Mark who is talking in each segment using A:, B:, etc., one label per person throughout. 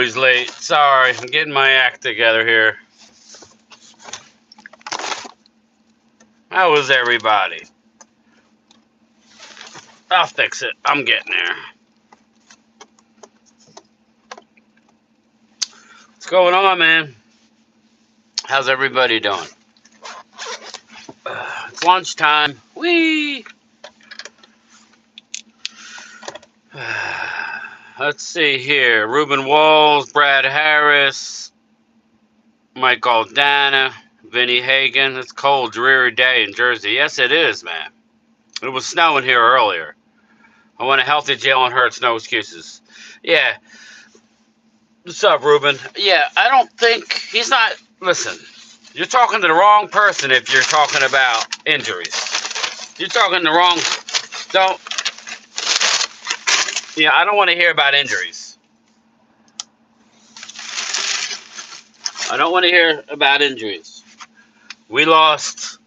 A: always late. Sorry, I'm getting my act together here. How was everybody? I'll fix it. I'm getting there. What's going on, man? How's everybody doing? It's lunchtime. Whee! Let's see here. Ruben Walls, Brad Harris, Mike Aldana, Vinny Hagan. It's a cold, dreary day in Jersey. Yes, it is, man. It was snowing here earlier. I want a healthy Jalen Hurts, no excuses. Yeah. What's up, Ruben? Yeah, I don't think he's not. Listen, you're talking to the wrong person if you're talking about injuries. You're talking the wrong. Don't. Yeah, I don't want to hear about injuries. I don't want to hear about injuries. We lost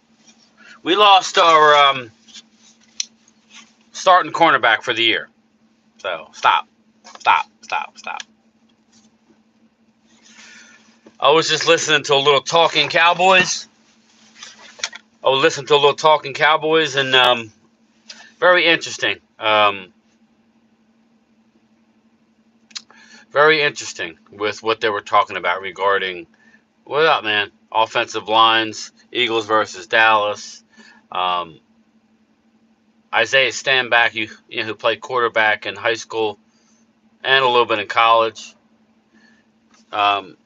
A: our starting cornerback for the year. So stop. I was just listening to a little Talking Cowboys. And very interesting. Very interesting with what they were talking about regarding, what up, man? Offensive lines, Eagles versus Dallas. Isaiah Stanback, who played quarterback in high school and a little bit in college. I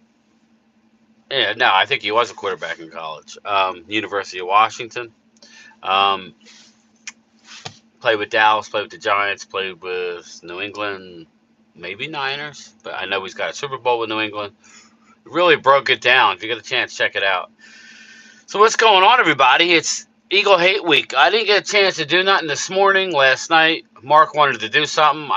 A: think he was a quarterback in college. University of Washington. Played with Dallas, played with the Giants, played with New England, maybe Niners, but I know he's got a Super Bowl with New England. Really broke it down. If you get a chance, check it out. So what's going on, everybody? It's Eagle Hate Week. I didn't get a chance to do nothing this morning. Last night, Mark wanted to do something.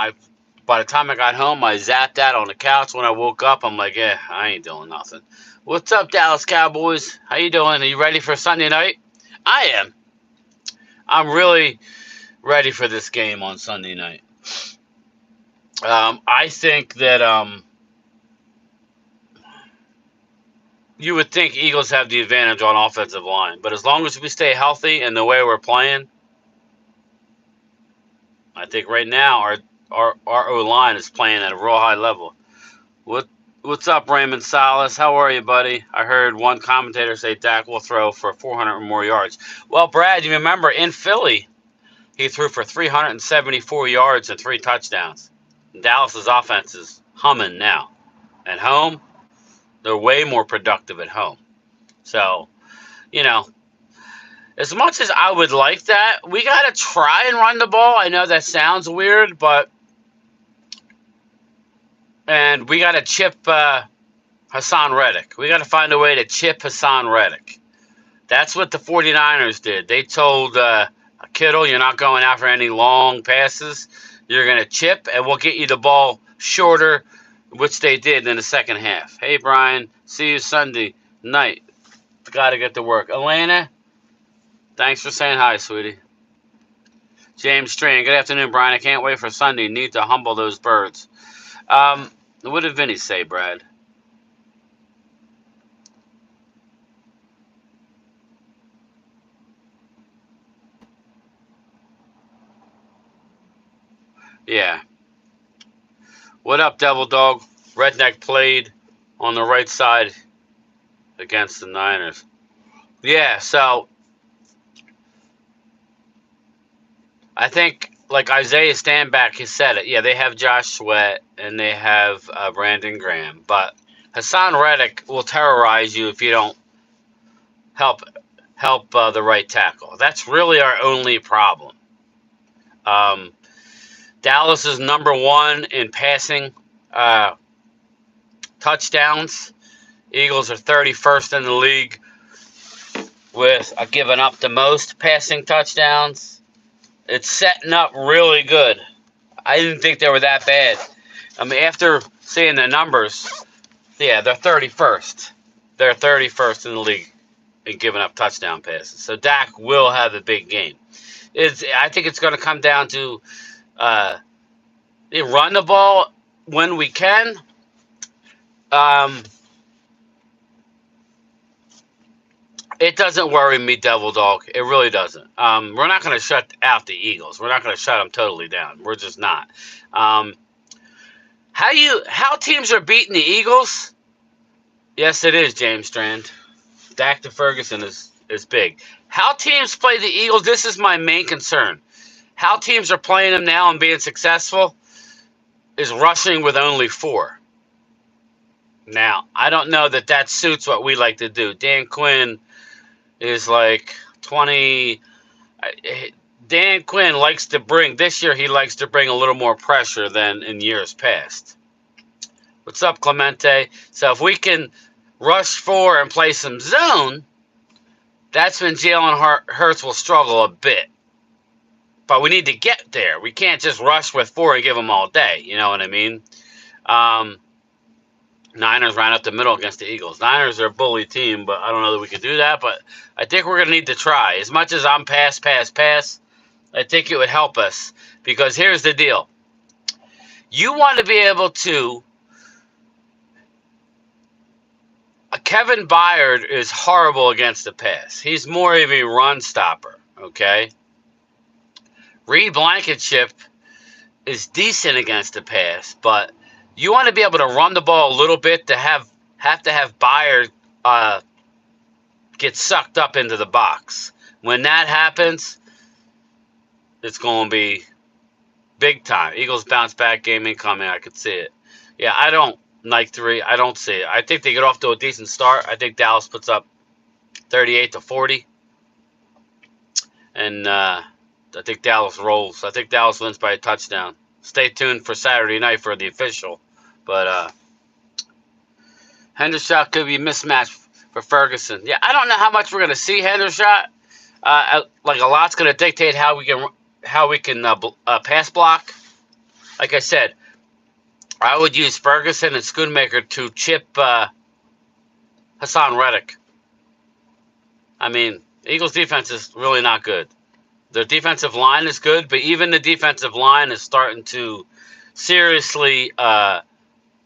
A: By the time I got home, I zapped out on the couch. When I woke up, I'm like, I ain't doing nothing. What's up, Dallas Cowboys? How you doing? Are you ready for Sunday night? I am. I'm really ready for this game on Sunday night. I think that you would think Eagles have the advantage on offensive line, but as long as we stay healthy and the way we're playing, I think right now our O-line is playing at a real high level. What's up, Raymond Salas? How are you, buddy? I heard one commentator say Dak will throw for 400 or more yards. Well, Brad, you remember in Philly, he threw for 374 yards and 3 touchdowns. Dallas's offense is humming now. At home, they're way more productive at home. So, as much as I would like that, we got to try and run the ball. I know that sounds weird, and we got to chip Hassan Reddick. We got to find a way to chip Hassan Reddick. That's what the 49ers did. They told Kittle, you're not going after any long passes. You're going to chip, and we'll get you the ball shorter, which they did in the second half. Hey, Brian, see you Sunday night. Got to get to work. Elena, thanks for saying hi, sweetie. James Strain, good afternoon, Brian. I can't wait for Sunday. Need to humble those birds. What did Vinny say, Brad? Yeah. What up, Devil Dog? Redneck played on the right side against the Niners. Yeah, so I think, like Isaiah Stanback has said it, yeah, they have Josh Sweat and they have Brandon Graham, but Hassan Reddick will terrorize you if you don't help the right tackle. That's really our only problem. Dallas is number 1 in passing touchdowns. Eagles are 31st in the league with giving up the most passing touchdowns. It's setting up really good. I didn't think they were that bad. I mean, after seeing the numbers, yeah, they're 31st. They're 31st in the league in giving up touchdown passes. So Dak will have a big game. I think it's going to come down to run the ball when we can, Um, it doesn't worry me, Devil Dog. It really doesn't. We're not going to shut out the Eagles. We're not going to shut them totally down. We're just not. Um, how teams are beating the Eagles? Yes, it is, James Strand. Dak to Ferguson is big. How teams play the Eagles, this is my main concern. How teams are playing them now and being successful is rushing with only 4. Now, I don't know that suits what we like to do. Dan Quinn is like 20. Dan Quinn likes to bring, this year he likes to bring a little more pressure than in years past. What's up, Clemente? So if we can rush 4 and play some zone, that's when Jalen Hurts will struggle a bit. But we need to get there. We can't just rush with 4 and give them all day. You know what I mean? Niners ran up the middle against the Eagles. Niners are a bully team, but I don't know that we can do that. But I think we're going to need to try. As much as I'm pass, I think it would help us. Because here's the deal. You want to be able to... Kevin Byard is horrible against the pass. He's more of a run stopper, okay? Reed Blankenship is decent against the pass, but you want to be able to run the ball a little bit to have Byard get sucked up into the box. When that happens, it's going to be big time. Eagles bounce back game incoming. I could see it. Yeah, I don't like 3. I don't see it. I think they get off to a decent start. I think Dallas puts up 38-40. And I think Dallas rolls. I think Dallas wins by a touchdown. Stay tuned for Saturday night for the official. But Hendershot could be mismatched for Ferguson. Yeah, I don't know how much we're going to see Hendershot. Like a lot's going to dictate how we can pass block. Like I said, I would use Ferguson and Schoonmaker to chip Hassan Reddick. I mean, Eagles defense is really not good. Their defensive line is good, but even the defensive line is starting to seriously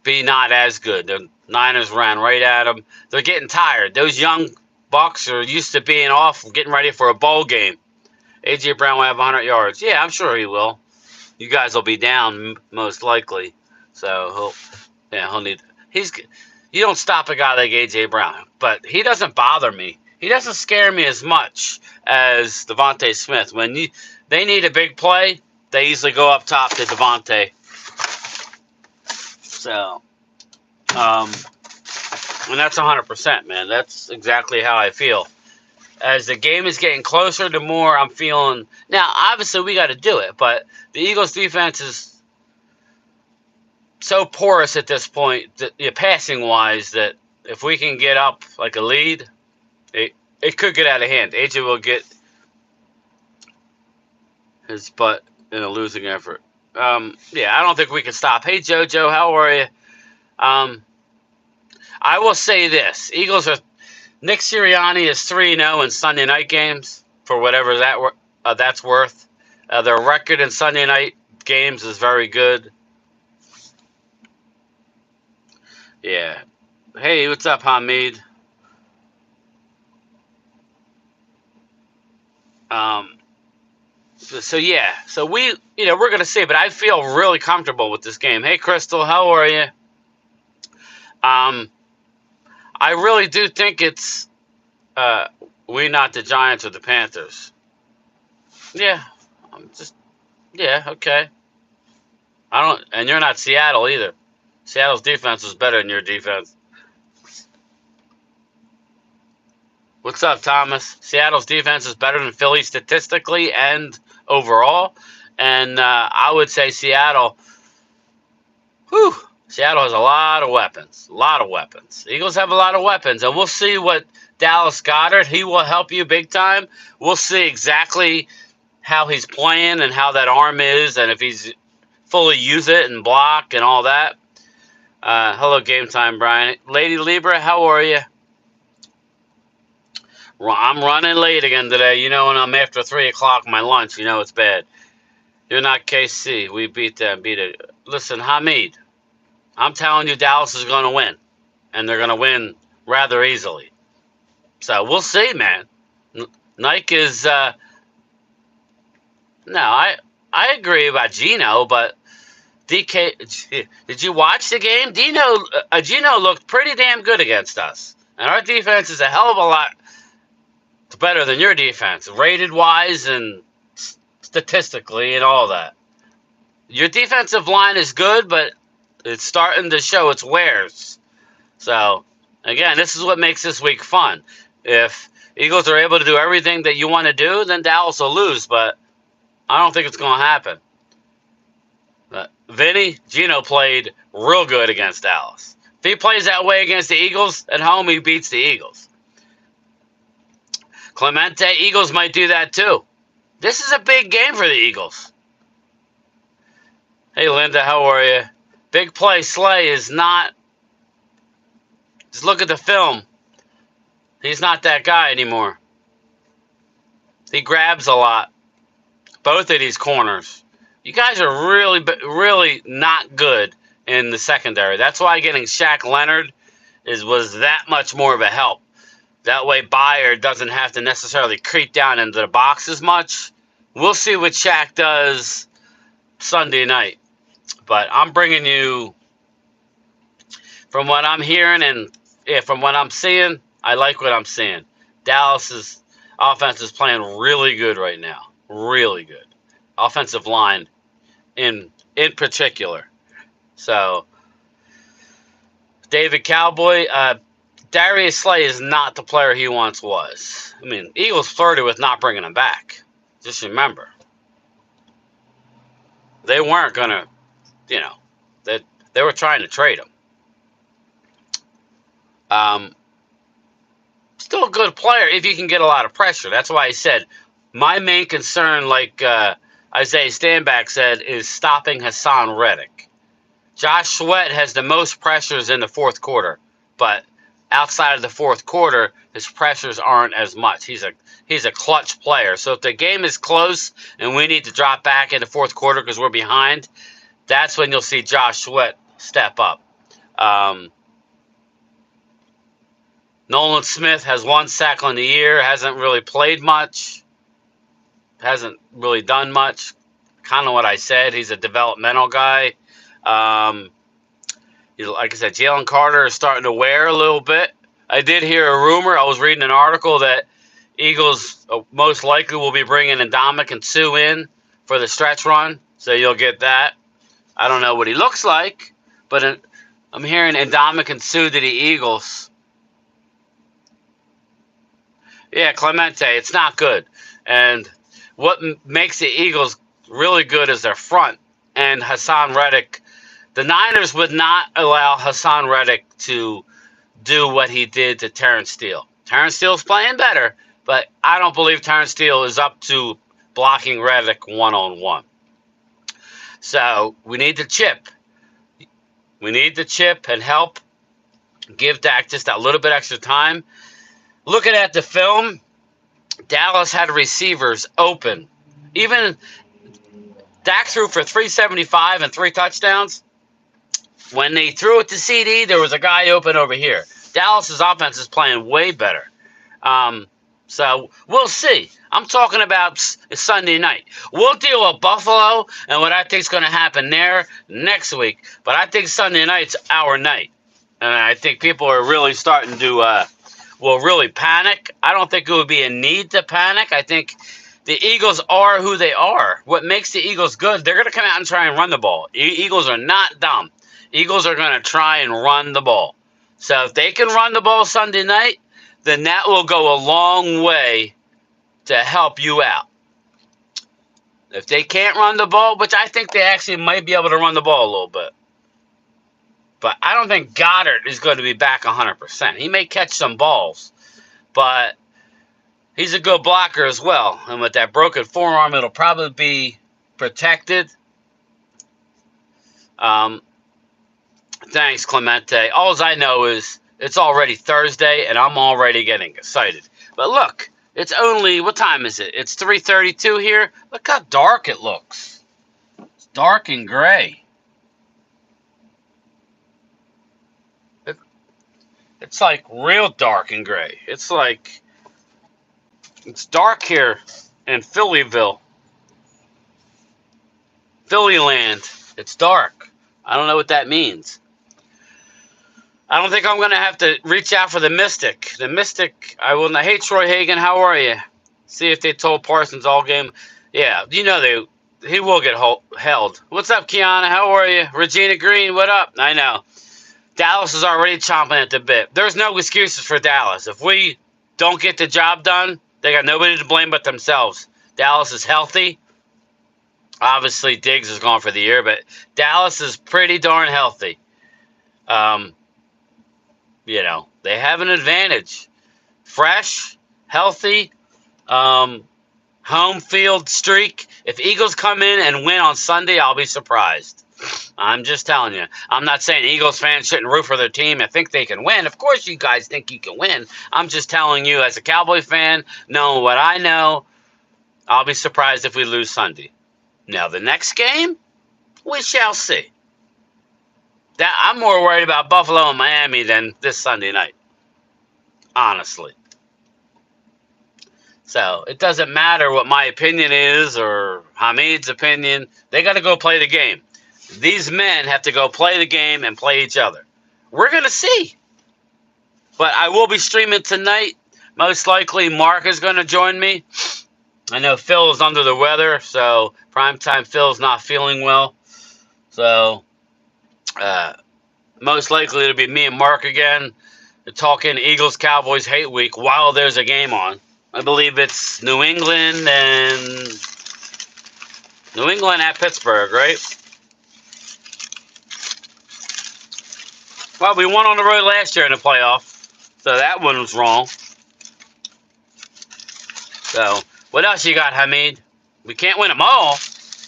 A: be not as good. The Niners ran right at them. They're getting tired. Those young Bucks are used to being off, getting ready for a bowl game. A.J. Brown will have 100 yards. Yeah, I'm sure he will. You guys will be down most likely. So he'll need. You don't stop a guy like A.J. Brown, but he doesn't bother me. He doesn't scare me as much as Devontae Smith. When they need a big play, they easily go up top to Devontae. So, and that's 100%, man. That's exactly how I feel. As the game is getting closer, the more I'm feeling. Now, obviously, we got to do it, but the Eagles' defense is so porous at this point, that, passing-wise, that if we can get up like a lead, it could get out of hand. AJ will get his butt in a losing effort. Yeah, I don't think we can stop. Hey, JoJo, how are you? I will say this. Eagles are... Nick Sirianni is 3-0 in Sunday night games, for whatever that's worth. Their record in Sunday night games is very good. Yeah. Hey, what's up, Hamid? So yeah. So we're going to see, but I feel really comfortable with this game. Hey, Crystal, how are you? I really do think it's we, not the Giants or the Panthers. Yeah. Okay. And you're not Seattle either. Seattle's defense was better than your defense. What's up, Thomas? Seattle's defense is better than Philly statistically and overall. And I would say Seattle has a lot of weapons. A lot of weapons. Eagles have a lot of weapons. And we'll see what Dallas Goedert, he will help you big time. We'll see exactly how he's playing and how that arm is and if he's fully use it and block and all that. Hello, Game Time, Brian. Lady Libra, how are you? I'm running late again today. You know, when I'm after 3 o'clock, my lunch, you know it's bad. You're not KC. We beat them. Listen, Hamid, I'm telling you Dallas is going to win. and they're going to win rather easily. So we'll see, man. Nike is no, I agree about Gino, but DK, did you watch the game? Gino looked pretty damn good against us, and our defense is a hell of a lot better than your defense, rated wise and statistically and all that. Your defensive line is good, but it's starting to show its wares. So, again, this is what makes this week fun. If Eagles are able to do everything that you want to do, then Dallas will lose, but I don't think it's going to happen. But Gino played real good against Dallas. If he plays that way against the Eagles at home, he beats the Eagles. Clemente, Eagles might do that too. This is a big game for the Eagles. Hey, Linda, how are you? Big play Slay is not... Just look at the film. He's not that guy anymore. He grabs a lot. Both of these corners. You guys are really not good in the secondary. That's why getting Shaq Leonard was that much more of a help. That way Bayer doesn't have to necessarily creep down into the box as much. We'll see what Shaq does Sunday night. But I'm bringing you, from what I'm hearing and from what I'm seeing, I like what I'm seeing. Dallas's offense is playing really good right now. Really good. Offensive line in particular. So, David Cowboy, Darius Slay is not the player he once was. I mean, Eagles flirted with not bringing him back. Just remember. They weren't going to, they were trying to trade him. Still a good player if you can get a lot of pressure. That's why I said my main concern, like Isaiah Stanback said, is stopping Hassan Reddick. Josh Sweat has the most pressures in the fourth quarter, but outside of the fourth quarter, his pressures aren't as much. He's a clutch player. So if the game is close and we need to drop back in the fourth quarter because we're behind, that's when you'll see Josh Sweat step up. Nolan Smith has 1 sack on the year, hasn't really played much, hasn't really done much. Kind of what I said. He's a developmental guy. Like I said, Jalen Carter is starting to wear a little bit. I did hear a rumor. I was reading an article that Eagles most likely will be bringing Ndamukong Suh in for the stretch run, so you'll get that. I don't know what he looks like, but I'm hearing Ndamukong Suh to the Eagles. Yeah, Clemente, it's not good. And what makes the Eagles really good is their front. And Hassan Reddick, the Niners would not allow Hassan Reddick to do what he did to Terrence Steele. Terrence Steele's playing better, but I don't believe Terrence Steele is up to blocking Reddick one-on-one. So we need to chip. We need to chip and help give Dak just that little bit extra time. Looking at the film, Dallas had receivers open. Even Dak threw for 375 and 3 touchdowns. When they threw it to CD, there was a guy open over here. Dallas's offense is playing way better. So we'll see. I'm talking about Sunday night. We'll deal with Buffalo and what I think is going to happen there next week. But I think Sunday night's our night. And I think people are really starting to will really panic. I don't think it would be a need to panic. I think the Eagles are who they are. What makes the Eagles good, they're going to come out and try and run the ball. Eagles are not dumb. Eagles are going to try and run the ball. So if they can run the ball Sunday night, then that will go a long way to help you out. If they can't run the ball, which I think they actually might be able to run the ball a little bit. But I don't think Goddard is going to be back 100%. He may catch some balls, but he's a good blocker as well. And with that broken forearm, it'll probably be protected. Thanks, Clemente. All I know is it's already Thursday, and I'm already getting excited. But look, it's only, what time is it? It's 3:32 here. Look how dark it looks. It's dark and gray. It's like real dark and gray. It's dark here in Phillyville, Phillyland. It's dark. I don't know what that means. I don't think I'm going to have to reach out for the Mystic. The Mystic, I will not. Hey, Troy Hagan, how are you? See if they told Parsons all game. Yeah, he will get held. What's up, Kiana? How are you? Regina Green, what up? I know. Dallas is already chomping at the bit. There's no excuses for Dallas. If we don't get the job done, they got nobody to blame but themselves. Dallas is healthy. Obviously, Diggs is gone for the year, but Dallas is pretty darn healthy. They have an advantage. Fresh, healthy, home field streak. If Eagles come in and win on Sunday, I'll be surprised. I'm just telling you. I'm not saying Eagles fans shouldn't root for their team and think they can win. Of course you guys think you can win. I'm just telling you, as a Cowboy fan, knowing what I know, I'll be surprised if we lose Sunday. Now, the next game, we shall see. I'm more worried about Buffalo and Miami than this Sunday night. Honestly. So, it doesn't matter what my opinion is or Hamid's opinion. They got to go play the game. These men have to go play the game and play each other. We're going to see. But I will be streaming tonight. Most likely, Mark is going to join me. I know Phil is under the weather, so primetime Phil's not feeling well. So, most likely it'll be me and Mark again talking Eagles-Cowboys hate week while there's a game on. I believe it's New England at Pittsburgh, right? Well, we won on the road last year in the playoff, so that one was wrong. So, what else you got, Hamid? We can't win them all,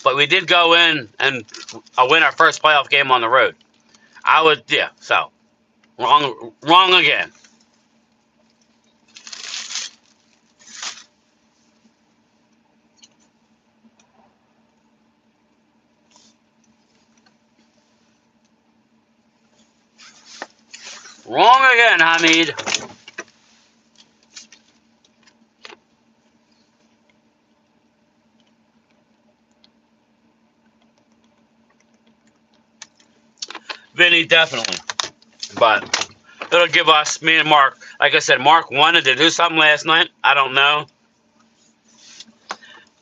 A: but we did go in and win our first playoff game on the road. So, wrong again. Wrong again, Hamid. Vinny, definitely. But it'll give us, me and Mark, like I said, Mark wanted to do something last night. I don't know.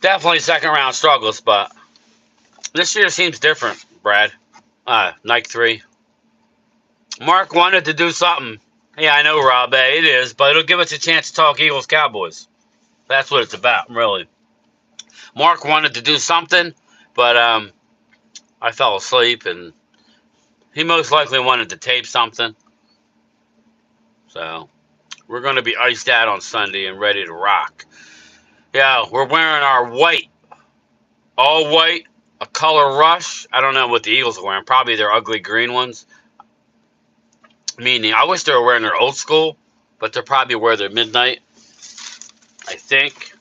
A: Definitely second round struggles, but this year seems different, Brad. Nike 3. Mark wanted to do something. Yeah, I know, Rob. It is, but it'll give us a chance to talk Eagles Cowboys. That's what it's about, really. Mark wanted to do something, but I fell asleep, and he most likely wanted to tape something. So, we're going to be iced out on Sunday and ready to rock. Yeah, we're wearing our white. All white, a color rush. I don't know what the Eagles are wearing. Probably their ugly green ones. Meaning, I wish they were wearing their old school, but they'll probably wear their midnight, I think.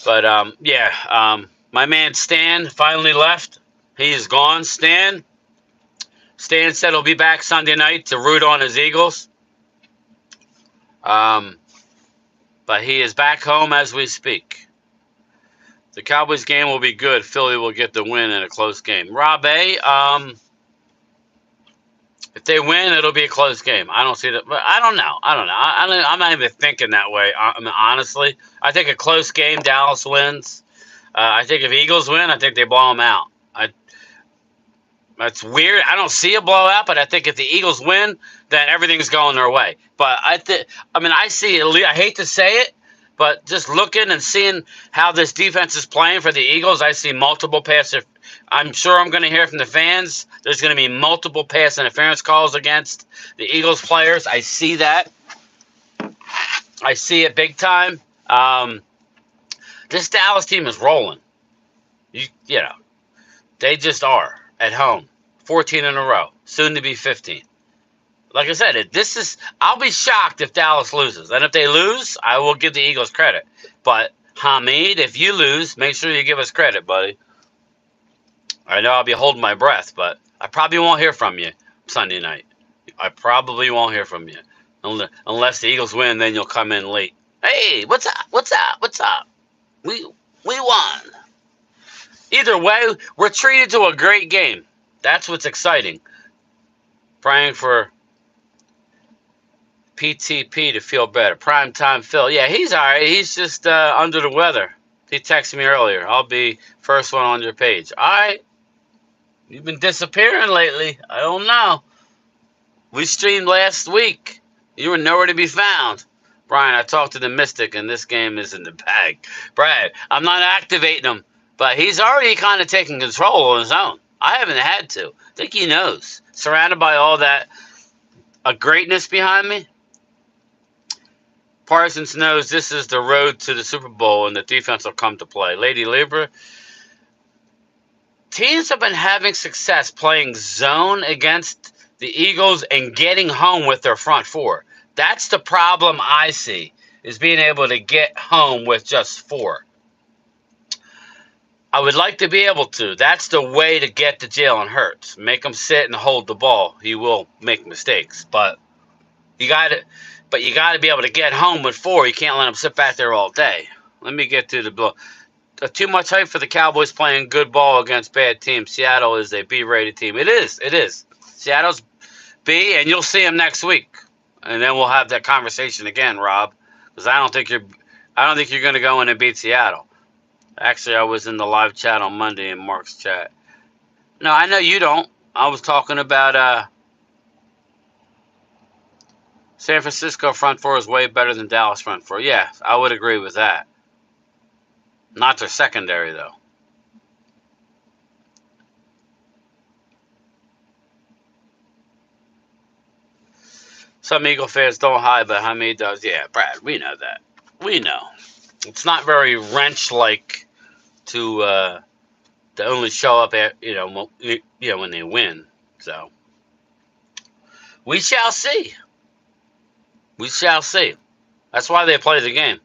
A: But, my man Stan finally left. He is gone. Stan said he'll be back Sunday night to root on his Eagles. But he is back home as we speak. The Cowboys game will be good. Philly will get the win in a close game. Rob A., if they win, it'll be a close game. I don't see that. But I don't know. I'm not even thinking that way. Honestly, I think a close game, Dallas wins. I think if Eagles win, I think they blow them out. That's weird. I don't see a blowout, but I think if the Eagles win, then everything's going their way. But I see it. I hate to say it, but just looking and seeing how this defense is playing for the Eagles, I see multiple pass. I'm sure I'm going to hear from the fans. There's going to be multiple pass interference calls against the Eagles players. I see that. I see it big time. This Dallas team is rolling. They just are at home. 14 in a row. Soon to be 15. Like I said, I'll be shocked if Dallas loses. And if they lose, I will give the Eagles credit. But, Hamid, if you lose, make sure you give us credit, buddy. I know I'll be holding my breath, but I probably won't hear from you Sunday night. I probably won't hear from you. Unless the Eagles win, then you'll come in late. Hey, what's up? What's up? What's up? We we won. Either way, we're treated to a great game. That's what's exciting. Praying for PTP to feel better. Primetime Phil. Yeah, he's all right. He's just under the weather. He texted me earlier. I'll be first one on your page. All right. You've been disappearing lately. I don't know. We streamed last week. You were nowhere to be found. Brian, I talked to the Mystic, and this game is in the bag. Brad, I'm not activating him, but he's already kind of taking control on his own. I haven't had to. I think he knows. Surrounded by all that greatness behind me. Parsons knows this is the road to the Super Bowl, and the defense will come to play. Lady Libra, teams have been having success playing zone against the Eagles and getting home with their front four. That's the problem I see, is being able to get home with just four. I would like to be able to. That's the way to get to Jalen Hurts. Make him sit and hold the ball. He will make mistakes, but you got to be able to get home with four. You can't let him sit back there all day. Let me get to the blow. Too much hype for the Cowboys playing good ball against bad teams. Seattle is a B-rated team. It is. Seattle's B, and you'll see them next week. And then we'll have that conversation again, Rob, because I don't think you're going to go in and beat Seattle. Actually, I was in the live chat on Monday in Mark's chat. No, I know you don't. I was talking about San Francisco front four is way better than Dallas front four. Yeah, I would agree with that. Not their secondary, though. Some Eagle fans don't hide, but Hamid does. Yeah, Brad, we know that. We know. It's not very wrench-like to only show up at when they win. So we shall see. We shall see. That's why they play the game.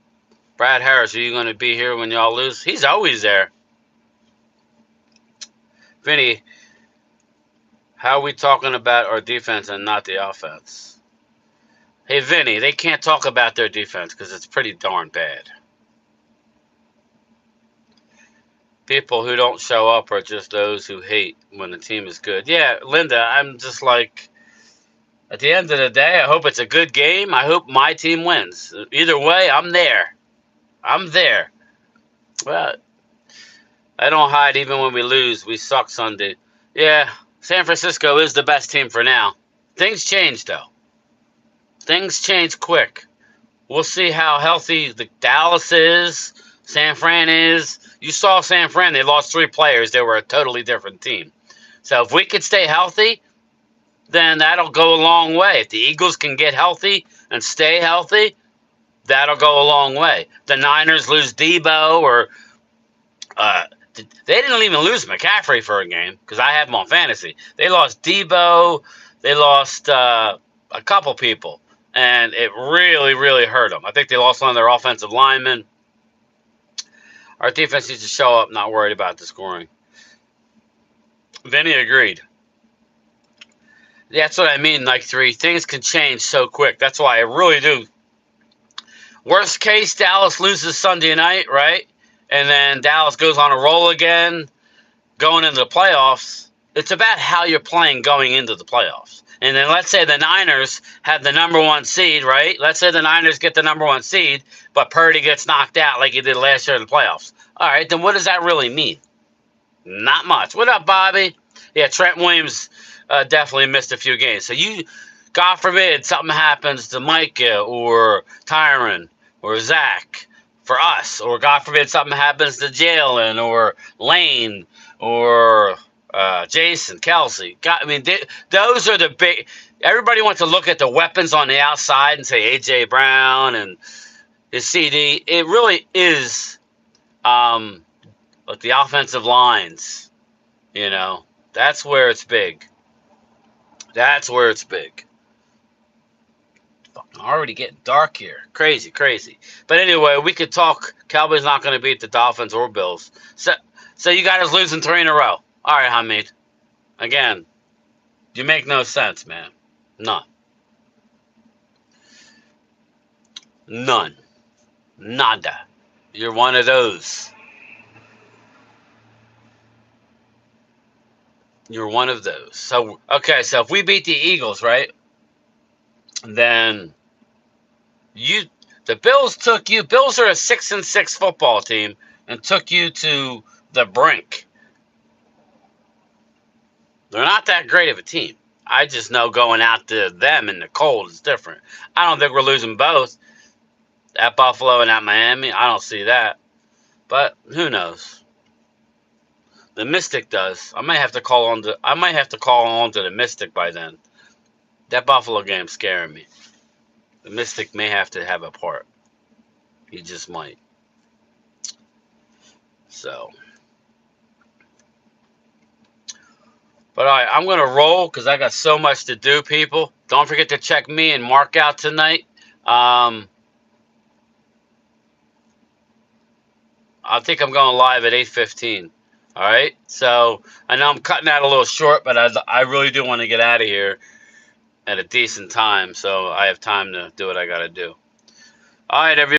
A: Brad Harris, are you going to be here when y'all lose? He's always there. Vinny, how are we talking about our defense and not the offense? Hey, Vinny, they can't talk about their defense because it's pretty darn bad. People who don't show up are just those who hate when the team is good. Yeah, Linda, I'm just like, at the end of the day, I hope it's a good game. I hope my team wins. Either way, I'm there. I'm there. Well, I don't hide even when we lose. We suck Sunday. Yeah, San Francisco is the best team for now. Things change, though. Things change quick. We'll see how healthy the Dallas is, San Fran is. You saw San Fran. They lost 3 players. They were a totally different team. So if we could stay healthy, then that'll go a long way. If the Eagles can get healthy and stay healthy, that'll go a long way. The Niners lose Debo, or they didn't even lose McCaffrey for a game because I have him on fantasy. They lost Debo. They lost a couple people, and it really, really hurt them. I think they lost one of their offensive linemen. Our defense needs to show up, not worried about the scoring. Vinny agreed. That's what I mean, like 3. Things can change so quick. That's why I really do. Worst case, Dallas loses Sunday night, right? And then Dallas goes on a roll again, going into the playoffs. It's about how you're playing going into the playoffs. And then let's say the Niners have the number 1 seed, right? Let's say the Niners get the number 1 seed, but Purdy gets knocked out like he did last year in the playoffs. All right, then what does that really mean? Not much. What up, Bobby? Yeah, Trent Williams definitely missed a few games. So God forbid, something happens to Micah or Tyron or Zach for us, or God forbid something happens to Jalen or Lane or Jason, Kelsey. Those are the big. Everybody wants to look at the weapons on the outside and say A.J. Brown and his CD. It really is like the offensive lines. That's where it's big. That's where it's big. Fucking already getting dark here. Crazy. But anyway, we could talk. Cowboys not going to beat the Dolphins or Bills. So you guys losing 3 in a row. All right, Hamid. Again, you make no sense, man. None. None. Nada. You're one of those. You're one of those. So, okay, so if we beat the Eagles, right, then you, the Bills took you, Bills are a 6-6 football team and took you to the brink. They're not that great of a team. I just know going out to them in the cold is different. I don't think we're losing both. At Buffalo and at Miami, I don't see that. But who knows? The Mystic does. I might have to call on to the Mystic by then. That Buffalo game's scaring me. The Mystic may have to have a part. He just might. So, but all right, I'm gonna roll because I got so much to do. People, don't forget to check me and Mark out tonight. I think I'm going live at 8:15. All right. So I know I'm cutting out a little short, but I really do want to get out of here at a decent time, so I have time to do what I got to do. All right, everybody.